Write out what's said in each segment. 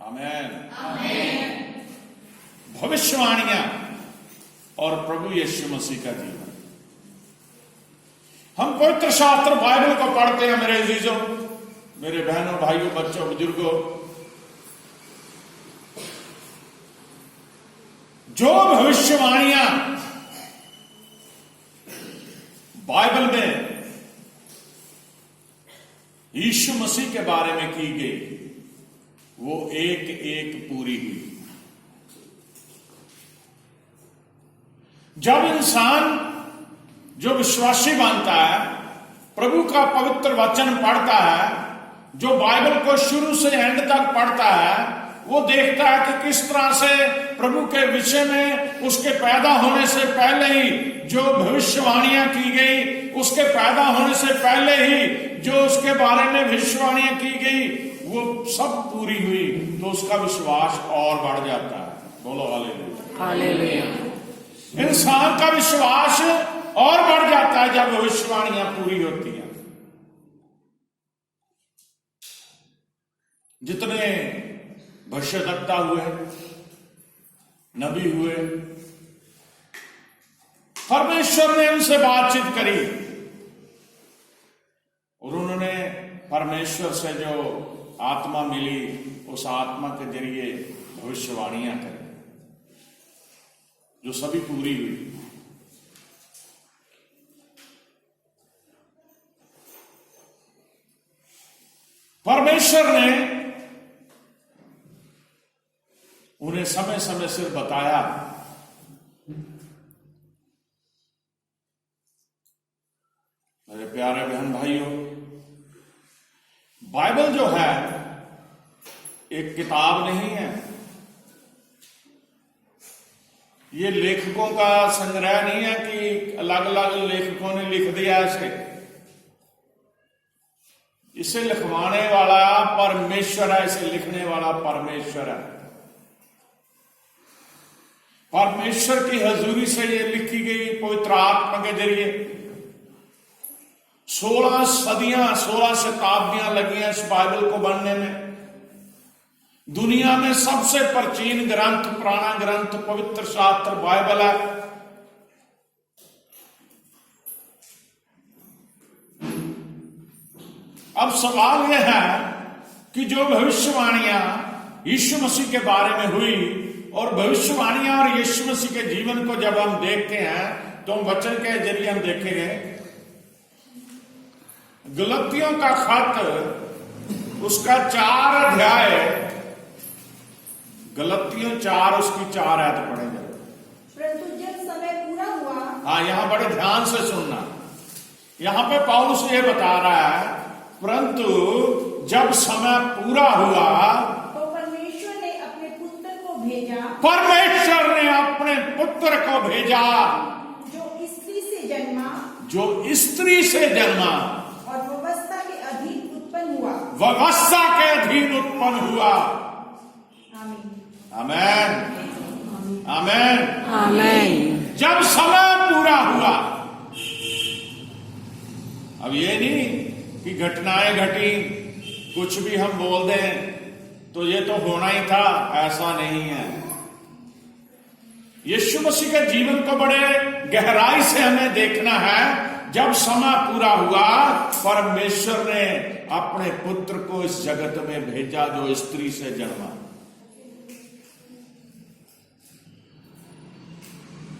आमेन। भविष्यवाणियां और प्रभु यीशु मसीह का जीवन। हम पवित्र शास्त्र बाइबल को पढ़ते हैं मेरे अजीजों, मेरे बहनों, भाइयों, बच्चों, बुजुर्गों। जो भविष्यवाणियां बाइबल में यीशु मसीह के बारे में की गई, वो एक एक पूरी हुई। जब इंसान जो विश्वासी बनता है, प्रभु का पवित्र वचन पढ़ता है, जो बाइबल को शुरू से एंड तक पढ़ता है, वो देखता है कि किस तरह से प्रभु के विषय में उसके पैदा होने से पहले ही जो भविष्यवाणियां की गई, उसके पैदा होने से पहले ही जो उसके बारे में भविष्यवाणियां की गई, वो सब पूरी हुई। तो उसका विश्वास और बढ़ जाता है। बोलो हालेलुया। हालेलुया। इंसान का विश्वास और बढ़ जाता है जब भविष्यवाणियां पूरी होती हैं। जितने भविष्यवक्ता हुए, नबी हुए, परमेश्वर ने उनसे बातचीत करी और उन्होंने परमेश्वर से जो आत्मा मिली, उस आत्मा के जरिए भविष्यवाणियां करी, जो सभी पूरी हुई। परमेश्वर ने उन्हें समय समय से बताया। मेरे प्यारे बहन भाइयों, बाइबल जो है एक किताब नहीं है, ये लेखकों का संग्रह नहीं है कि अलग अलग लेखकों ने लिख दिया इसे लिखवाने वाला परमेश्वर है, इसे लिखने वाला परमेश्वर है। परमेश्वर की हजूरी से ये लिखी गई पवित्र आत्मा के जरिए 16 सदियां, 16 शताब्दियां लगी हैं इस बाइबल को बनने में। दुनिया में सबसे प्राचीन ग्रंथ, पुराना ग्रंथ, पवित्र शास्त्र बाइबल है। अब सवाल यह है कि जो भविष्यवाणियां यीशु मसीह के बारे में हुई, और भविष्यवाणियां और यीशु मसीह के जीवन को जब हम देखते हैं तो वचन के जरिए हम देखेंगे। गलतियों का खत, उसका 4 अध्याय, गलतियों 4 उसकी 4 आयत पढ़ेंगे। परंतु जब समय पूरा हुआ, हाँ, यहां बड़े ध्यान से सुनना। यहां पे पौलुस ये बता रहा है, परंतु जब समय पूरा हुआ तो परमेश्वर ने अपने पुत्र को भेजा, परमेश्वर ने अपने पुत्र को भेजा, जो स्त्री से जन्मा, जो स्त्री से जन्मा और व्यवस्था के अधीन उत्पन्न हुआ। व्यवस्था के अधीन उत्पन्न हुआ। आमीन। आमेन, आमेन, आमीन। जब समय पूरा हुआ। अब ये नहीं कि घटनाएं घटी, कुछ भी हम बोल दें तो ये तो होना ही था, ऐसा नहीं है। यीशु मसीह के जीवन को बड़े गहराई से हमें देखना है। जब समय पूरा हुआ, परमेश्वर ने अपने पुत्र को इस जगत में भेजा, जो स्त्री से जन्मा।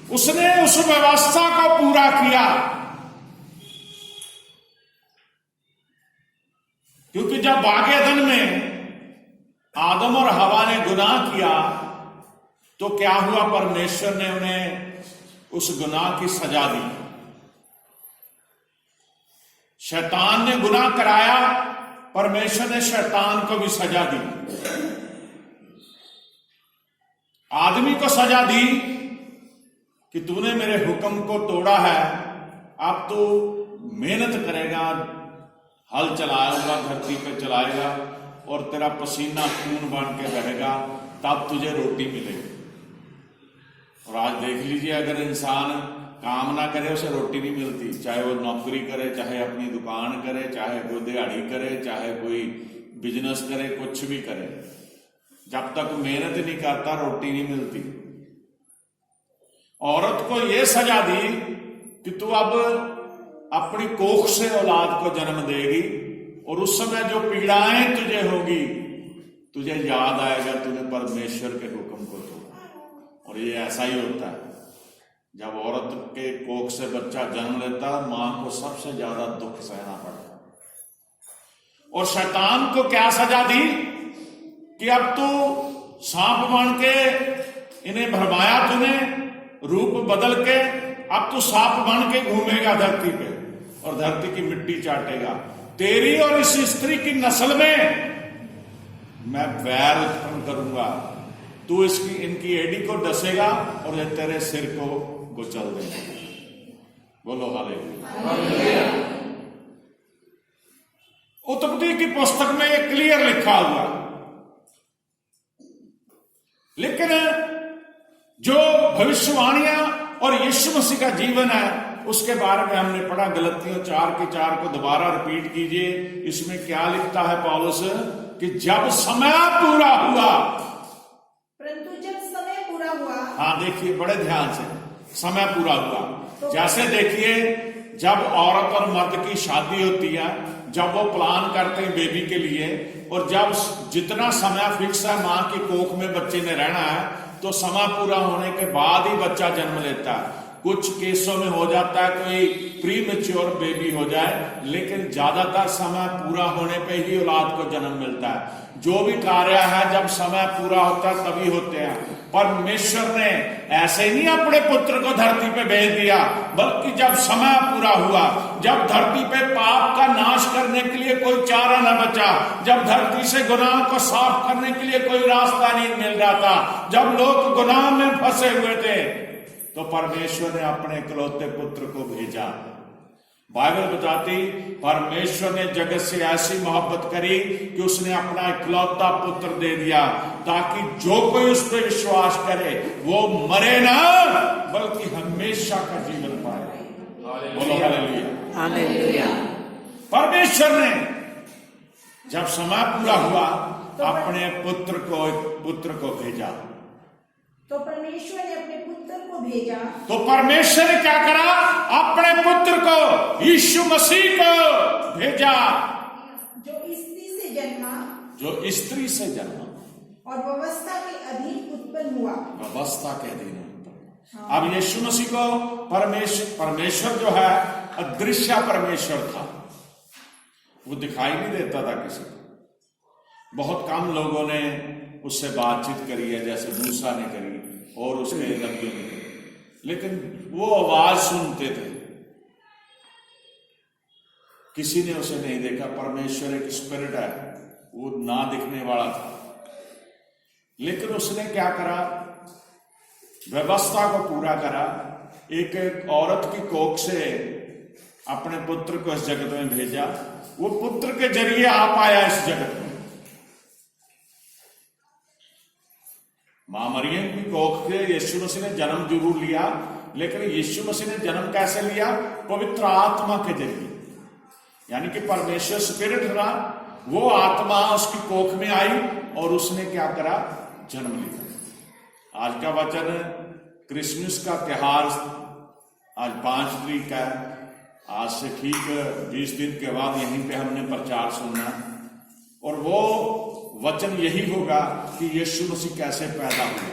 उसने उस व्यवस्था को पूरा किया, क्योंकि जब बागे अदन में आदम और हवा ने गुनाह किया तो क्या हुआ? परमेश्वर ने उन्हें उस गुनाह की सजा दी। शैतान ने गुनाह कराया, परमेश्वर ने शैतान को भी सजा दी। आदमी को सजा दी कि तूने मेरे हुक्म को तोड़ा है, अब तू मेहनत करेगा, हल चलाएगा, धरती पे चलाएगा और तेरा पसीना खून बन के बहेगा, तब तुझे रोटी मिलेगी। और आज देख लीजिए, अगर इंसान काम ना करे उसे रोटी नहीं मिलती, चाहे वो नौकरी करे, चाहे अपनी दुकान करे, चाहे कोई दिहाड़ी करे, चाहे कोई बिजनेस करे, कुछ भी करे। जब तक मेहनत नहीं करता रोटी नहीं मिलती। औरत को यह सजा दी कि तू अब अपनी कोख से औलाद को जन्म देगी, और उस समय जो पीड़ाएं तुझे होगी, तुझे याद आएगा तूने परमेश्वर के हुक्म को तोड़ा। और ये ऐसा ही होता है, जब औरत के कोख से बच्चा जन्म लेता है, मां को सबसे ज्यादा दुख सहना पड़ता है। और शैतान को क्या सजा दी कि अब तू सांप बन के इन्हें भरमाया, तूने रूप बदल के अब तू सांप बन के घूमेगा धरती पे और धरती की मिट्टी चाटेगा। तेरी और इस स्त्री की नस्ल में मैं वैर उत्पन्न करूंगा, तू इनकी एड़ी को डसेगा और ये तेरे सिर को कुचल देगा। बोलो हालेलुया। उत्पत्ति की पुस्तक में ये क्लियर लिखा हुआ, लेकिन जो भविष्यवाणियां और यीशु मसीह का जीवन है उसके बारे में हमने पढ़ा। गलतियों 4:4 को दोबारा रिपीट कीजिए। इसमें क्या लिखता है पौलुस कि जब समय पूरा हुआ, परंतु जब समय पूरा हुआ, हाँ देखिए बड़े ध्यान से, समय पूरा हुआ। जैसे देखिए जब औरत और मर्द की शादी होती है, जब वो प्लान करते हैं बेबी के लिए, और जब जितना समय फिक्स है मां की कोख में बच्चे ने रहना है, तो समय पूरा होने के बाद ही बच्चा जन्म लेता है। कुछ केसों में हो जाता है कोई प्री मैच्योर बेबी हो जाए, लेकिन ज्यादातर समय पूरा होने पे ही औलाद को जन्म मिलता है। जो भी कार्य है जब समय पूरा होता है तभी होते हैं। परमेश्वर ने ऐसे नहीं अपने पुत्र को धरती पे भेज दिया, बल्कि जब समय पूरा हुआ, जब धरती पे पाप का नाश करने के लिए कोई चारा न बचा, जब धरती से गुनाह को साफ करने के लिए कोई रास्ता नहीं मिल रहा था, जब लोग गुनाह में फंसे हुए थे, तो परमेश्वर ने अपने इकलौते पुत्र को भेजा। बाइबल बताती परमेश्वर ने जगत से ऐसी मोहब्बत करी कि उसने अपना इकलौता पुत्र दे दिया, ताकि जो कोई उस पर विश्वास करे वो मरे ना, बल्कि हमेशा का जीवन पाए। बोलो हालेलुया। हालेलुया। परमेश्वर ने जब समय पूरा हुआ अपने पुत्र को भेजा। तो परमेश्वर ने अपने पुत्र को भेजा। तो परमेश्वर ने क्या करा? अपने पुत्र को, यीशु मसीह को भेजा, जो स्त्री से जन्मा और व्यवस्था के अधीन उत्पन्न हुआ। व्यवस्था के अधीन उत्पन्न। अब यीशु मसीह को परमेश्वर जो है अदृश्य परमेश्वर था, वो दिखाई नहीं देता था किसी को। बहुत कम लोगों ने उससे बातचीत करी है, जैसे मूसा ने करी और उसके नबियों ने करी, लेकिन वो आवाज सुनते थे, किसी ने उसे नहीं देखा। परमेश्वर एक स्पिरिट है, वो ना दिखने वाला था, लेकिन उसने क्या करा? व्यवस्था को पूरा करा। एक औरत की कोख से अपने पुत्र को इस जगत में भेजा। वो पुत्र के जरिए आ पाया इस जगत में। मां मरियम की कोख से यीशु मसीह ने जन्म जरूर लिया, लेकिन यीशु मसीह ने जन्म कैसे लिया? पवित्र आत्मा के जरिए। यानी कि परमेश्वर स्पिरिट था, वो आत्मा उसकी कोख में आई और उसने क्या करा? जन्म लिया। आज का वचन क्रिसमस का त्योहार आज 5 तारीख है। आज से ठीक 20 दिन के बाद यहीं पे हमने प्रचार सुनना, और वो वचन यही होगा कि यीशु मसीह कैसे पैदा हुआ।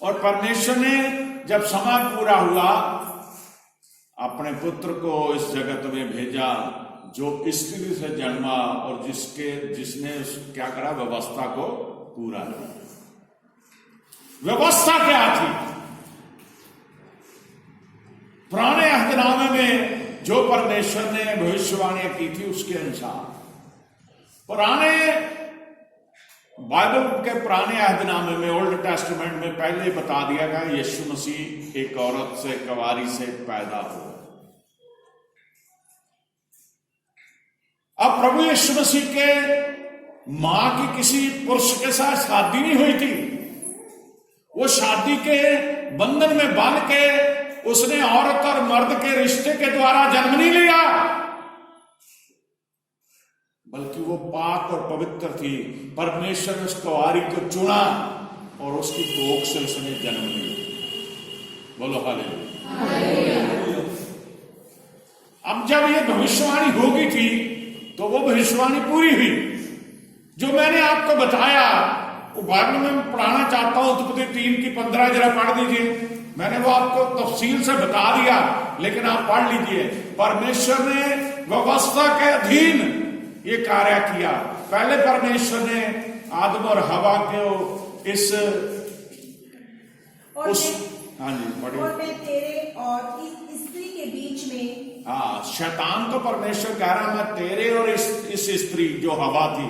और परमेश्वर ने जब समय पूरा हुआ अपने पुत्र को इस जगत में भेजा, जो स्त्री से जन्मा और जिसने क्या करा? व्यवस्था को पूरा किया। व्यवस्था क्या थी? पुराने अहदनामे में जो परमेश्वर ने भविष्यवाणी की थी उसके अनुसार, पुराने बाइबल के पुराने अहदनामे में, ओल्ड टेस्टामेंट में पहले बता दिया गया यीशु मसीह एक औरत से, कुंवारी से पैदा हुआ। अब प्रभु यीशु मसीह के मां की किसी पुरुष के साथ शादी नहीं हुई थी। वो शादी के बंधन में बांध के उसने औरत और मर्द के रिश्ते के द्वारा जन्म नहीं लिया। बल्कि वो पाक और पवित्र थी। परमेश्वर ने उस कुंवारी को चुना और उसकी कोख से उसने जन्म लिया। बोलो हालेलुया। अब जब ये भविष्यवाणी होगी थी तो वो भविष्यवाणी पूरी हुई। जो मैंने आपको बताया वो बाइबल में मैं पढ़ाना चाहता हूं। उत्पत्ति 3:15 जरा पढ़ दीजिए। मैंने वो आपको तफसील से बता दिया, लेकिन आप पढ़ लीजिए। परमेश्वर ने व्यवस्था के अधीन ये कार्य किया। पहले परमेश्वर ने आदम और हवा को इस और उस मैं- हाँ जी पढ़िए। और मैं तेरे और इस स्त्री के बीच में हाँ, शैतान को परमेश्वर कह रहा मैं तेरे और इस स्त्री जो हवा थी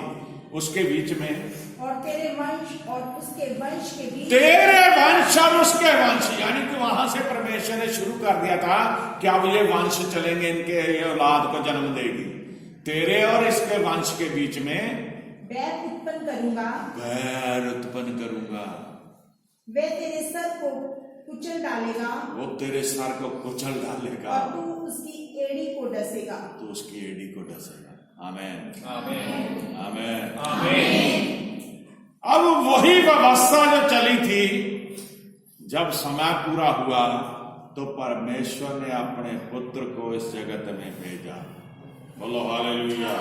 उसके बीच में, और तेरे वंश और उसके वंश के बीच तेरे वंश और उसके वंश, यानी कि वहां से परमेश्वर ने शुरू कर दिया था कि अब ये वंश चलेंगे, इनके ये औलाद को जन्म देगी। तेरे और इसके वंश के बीच में बैर उत्पन्न करूंगा, बैर उत्पन्न करूंगा। वह तेरे सर को कुचल डालेगा वो तेरे सर को कुचल डालेगा, और तू उसकी एड़ी को डसेगा। तो उसकी एड़ी को डसेगा। आमेन आमीन आमेन। आमीन। अब वही व्यवस्था जो चली थी, जब समय पूरा हुआ तो परमेश्वर ने अपने पुत्र को इस जगत में भेजा। बोलो हालेलुया,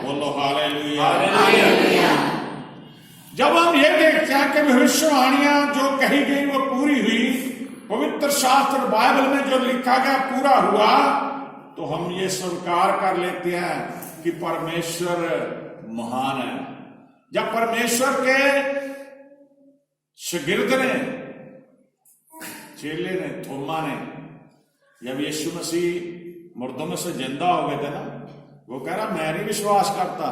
बोलो हालेलुया। जब हम ये देखते हैं कि भविष्यवाणियां जो कही गई वो पूरी हुई, पवित्र शास्त्र बाइबल में जो लिखा गया पूरा हुआ, तो हम ये स्वीकार कर लेते हैं कि परमेश्वर महान है। जब परमेश्वर के शागिर्द ने, चेले ने, थोमा ने, जब यीशु मसीह मुर्दों में से जिंदा हो गए थे ना, वो कह रहा मैं नहीं विश्वास करता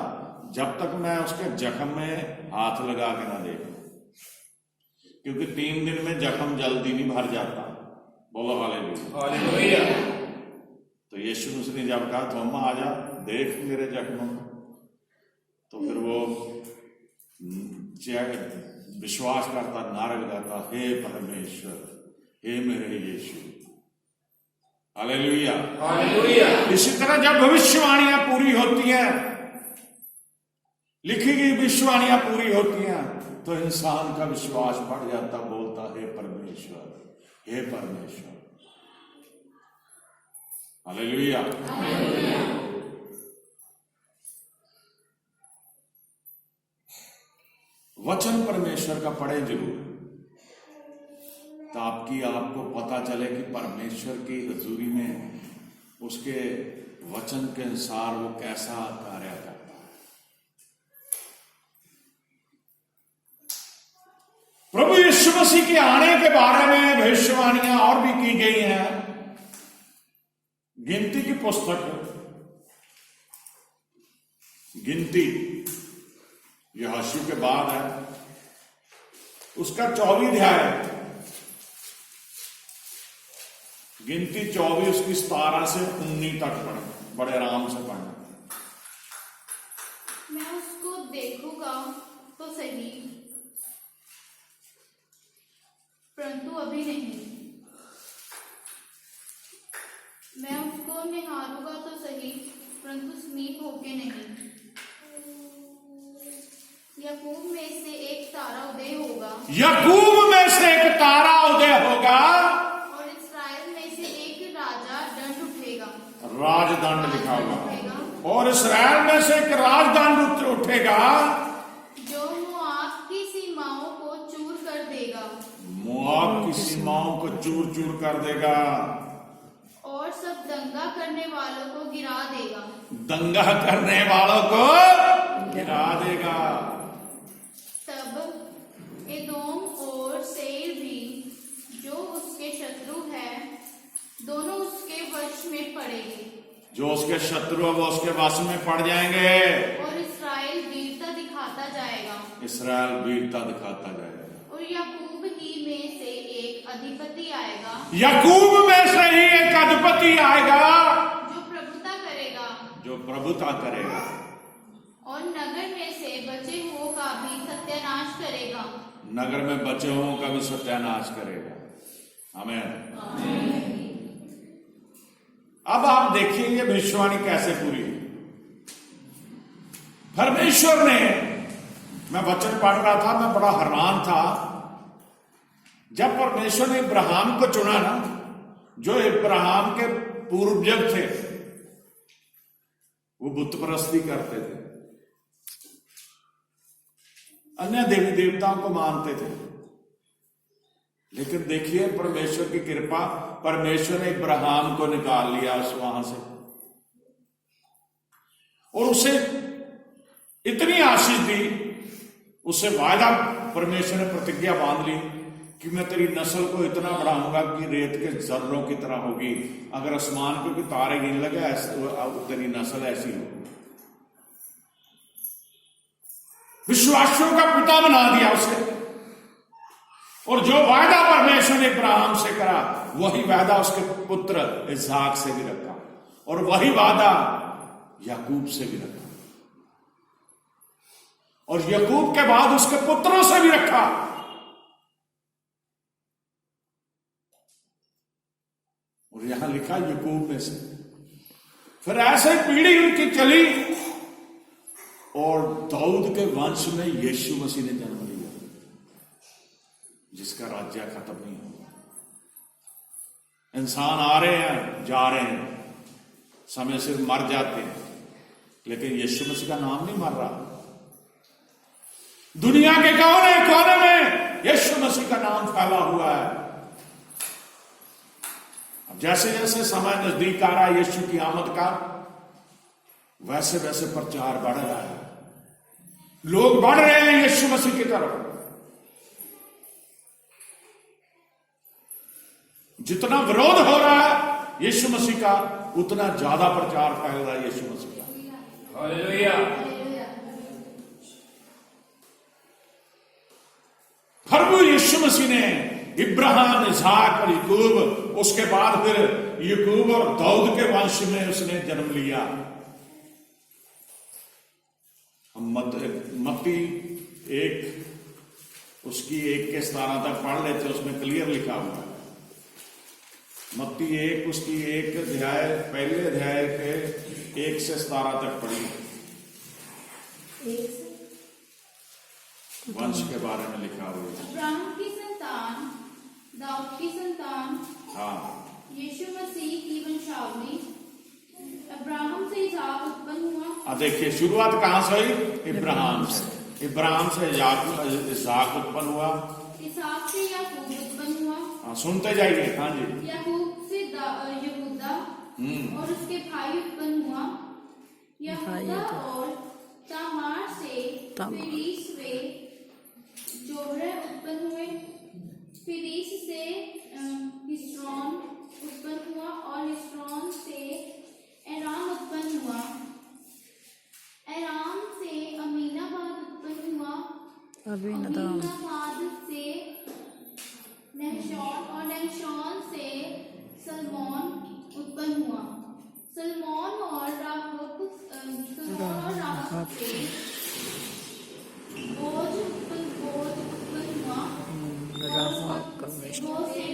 जब तक मैं उसके जख्म में हाथ लगा के ना देखूं, क्योंकि 3 दिन में जख्म जल्दी नहीं भर जाता। बोलो हालेलुया। तो यीशु मसीह ने जब कहा थोमा आजा देख मेरे जख्मों में, तो फिर वो विश्वास करता, नारे लगाता, हे परमेश्वर, हे मेरे यीशु। Hallelujah hallelujah. इसी तरह जब भविष्यवाणियां पूरी होती हैं, लिखी गई भविष्यवाणियां पूरी होती हैं, तो इंसान का विश्वास बढ़ जाता, बोलता हे परमेश्वर, हे परमेश्वर। हालेलुया। वचन परमेश्वर का पढ़े जरूर, ताकि आपको पता चले कि परमेश्वर की हजूरी में उसके वचन के अनुसार वो कैसा कार्य करता है। प्रभु यीशु मसीह के आने के बारे में भविष्यवाणियां और भी की गई हैं। गिनती की पुस्तक, गिनती यहोशू के बाद है, उसका 24 अध्याय है। गिनती 24 उसकी 17 से 19 तक पढ़ना, बड़े आराम से पढ़ना। मैं उसको देखूंगा तो सही, परंतु अभी नहीं। मैं उसको निहारूंगा तो सही, परंतु समीप होके नहीं। याकूब में से एक तारा उदय होगा, याकूब में से एक तारा उदय होगा, और इस्राएल में से एक राजा दंड उठेगा। राजदंड लिखा होगा, उठेगा, और इस्राएल में से एक राजदंड उठेगा, जो मोआब की सीमाओं को चूर कर देगा, मोआब की सीमाओं को चूर चूर कर देगा, और सब दंगा करने वालों को गिरा देगा। दंगा करने वालों को गिरा देगा। तब एदोम और सेईर भी, जो उसके शत्रु है, दोनों उसके वश में पड़ेंगे, जो उसके शत्रु है वो उसके वश में पड़ जाएंगे, और इस्राएल वीरता दिखाता जाएगा। इसराइल वीरता दिखाता जाएगा। और याकूब ही में से एक अधिपति आएगा, याकूब में से ही एक अधिपति आएगा, जो प्रभुता करेगा, जो प्रभुता करेगा, और नगर में से बचे हुओं का भी सत्यानाश करेगा। नगर में बचे हुओं का भी सत्यानाश करेगा। आमीन। अब आप देखिए ये भविष्यवाणी कैसे पूरी हुई। परमेश्वर ने, मैं वचन पढ़ रहा था, मैं बड़ा हैरान था जब परमेश्वर ने इब्राहिम को चुना ना, जो इब्राहिम के पूर्वज थे वो बुत परस्ती करते थे, अन्य देवी देवताओं को मानते थे। लेकिन देखिए परमेश्वर की कृपा, परमेश्वर ने इब्राहिम को निकाल लिया उस वहां से और उसे इतनी आशीष दी, उससे वायदा परमेश्वर ने प्रतिज्ञा बांध ली कि मैं तेरी नस्ल को इतना बढ़ाऊंगा कि रेत के जर्रों की तरह होगी, अगर आसमान को तारे गिन लगे तेरी नस्ल ऐसी होगी। विश्वासियों का पिता बना दिया उसे, और जो वायदा परमेश्वर ने इब्राहिम से करा वही वायदा उसके पुत्र इसहाक से भी रखा, और वही वादा याकूब से भी रखा, और याकूब के बाद उसके पुत्रों से भी रखा। और यहां लिखा याकूब में से। फिर ऐसे पीढ़ी उनकी चली और दाऊद के वंश में यीशु मसीह ने जन्म लिया, जिसका राज्य खत्म नहीं होगा। इंसान आ रहे हैं, जा रहे हैं, समय से मर जाते हैं, लेकिन यीशु मसीह का नाम नहीं मर रहा। दुनिया के कोने कोने में यीशु मसीह का नाम फैला हुआ है। अब जैसे जैसे समय नजदीक आ रहा है यीशु की आमद का, वैसे वैसे प्रचार बढ़ रहा है, लोग बढ़ रहे हैं यीशु मसीह की तरफ। जितना विरोध हो रहा है यीशु मसीह का, उतना ज्यादा प्रचार फैल रहा है यीशु मसीह का। हालेलुया। प्रभु यीशु मसीह ने इब्राहिम, इसहाक और याकूब, उसके बाद फिर याकूब और दाऊद के वंश में उसने जन्म लिया। हम मत्ती 1 उसकी 1 के 17 तक पढ़ लेते, उसमें क्लियर लिखा हुआ है। मत्ती 1 उसकी 1 अध्याय, पहले अध्याय के 1 से 17 तक पढ़ी, वंश के बारे में लिखा हुआ है। अब्राहम की संतान, दाऊद की संतान, हाँ, यीशु मसीह की वंशावली। अब्राहम से इसहाक उत्पन्न हुआ। देखिए शुरुआत कहां से हुई? इब्राहिम से। इब्राहिम से इसहाक उत्पन्न हुआ, इसहाक से याकूब उत्पन्न हुआ। हाँ, सुनते जाइए। हाँ जी। याकूब से यहूदा और उसके भाई उत्पन्न हुआ। यहूदा और तामार से फिरिस वे जोरह उत्पन्न हुए। फिरिस से हिस्रोन उत्पन्न हुआ और हिस्रोन से एराम उत्पन्न हुआ। एराम से अमीनाबाद उत्पन्न हुआ। अमीनाबाद से नहशोन और नहशोन से सलमोन उत्पन्न हुआ। सलमोन और राहब से बोज उत्पन्न हुआ। बोज से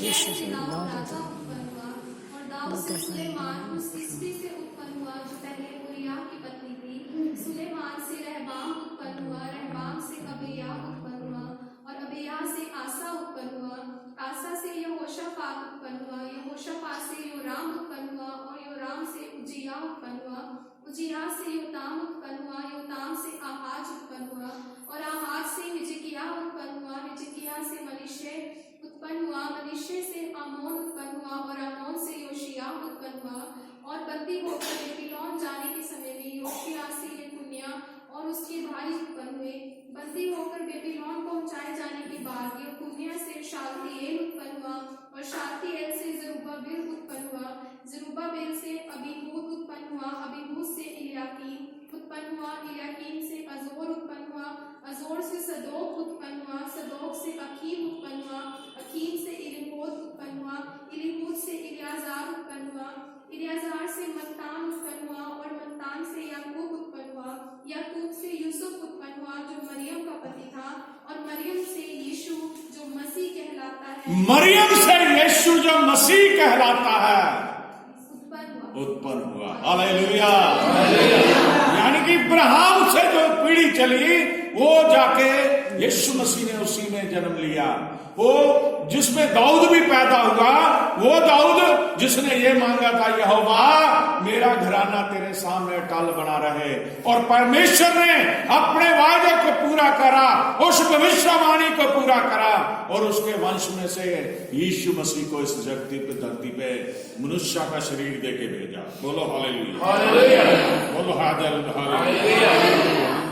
यीशु से राजा उत्पन्न हुआ और दाऊद से सुलेमान उस स्त्री से उत्पन्न हुआ जो पहले उरिय्याह की पत्नी थी। सुलेमान से रहबाम उत्पन्न हुआ, रहबाम से अबिय्याह उत्पन्न हुआ और अबिय्याह से आसा उत्पन्न हुआ। आसा से यहोशापात उत्पन्न हुआ, यहोशापात से योराम उत्पन्न हुआ और योराम से उज्जियाह उत्पन्न हुआ। उज्जियाह से योताम उत्पन्न हुआ, योताम से आहाज उत्पन्न हुआ और आहाज से हिजकिय्याह उत्पन्न हुआ। हिजकिय्याह से मनीशे उत्पन्न हुआ, मनीशे से आमोन उत्पन्न हुआ और आमोन से योशिय्याह उत्पन्न हुआ। और बंदी होकर बेबीलोन जाने के समय में योशिय्याह से यकुन्याह और उसके भाई उत्पन्न हुए। बंदी होकर बेबीलोन पहुंचाए जाने के बाद यकुन्याह से शालतिएल उत्पन्न हुआ और शालतिएल से जरुब्बाबेल उत्पन्न हुआ। जरुब्बाबेल से अबीहूद उत्पन्न हुआ, अबीहूद से इल्याकीम उत्पन्न हुआ, इल्याकीम से अजोर उत्पन्न हुआ, अजोर से सदोक उत्पन्न हुआ, सदोक से अखीम उत्पन्न हुआ, अखीम से इलीहूद उत्पन्न हुआ, इलीहूद से इलियाजार उत्पन्न हुआ, इलियाजार से मत्तान उत्पन्न हुआ और मत्तान से याकूब उत्पन्न हुआ। याकूब से यूसुफ उत्पन्न हुआ जो मरियम का पति था और मरियम से यीशु जो मसीह कहलाता है। मरियम से यीशु जो मसीह कहलाता है उत्पन्न हुआ। यानी कि इब्राहिम से जो पीढ़ी चली वो जाके यीशु मसीह ने उसी में जन्म लिया। वो जिसमें दाऊद भी पैदा हुआ, वो दाऊद जिसने ये मांगा था, यहोवा मेरा घराना तेरे सामने अटल बना रहे। और परमेश्वर ने अपने वायदे को पूरा करा, उस भविष्यवाणी को पूरा करा और उसके वंश में से यीशु मसीह को इस धरती पे मनुष्य का शरीर देके भेजा। बोलो हालेलुया, बोलो हालेलुया।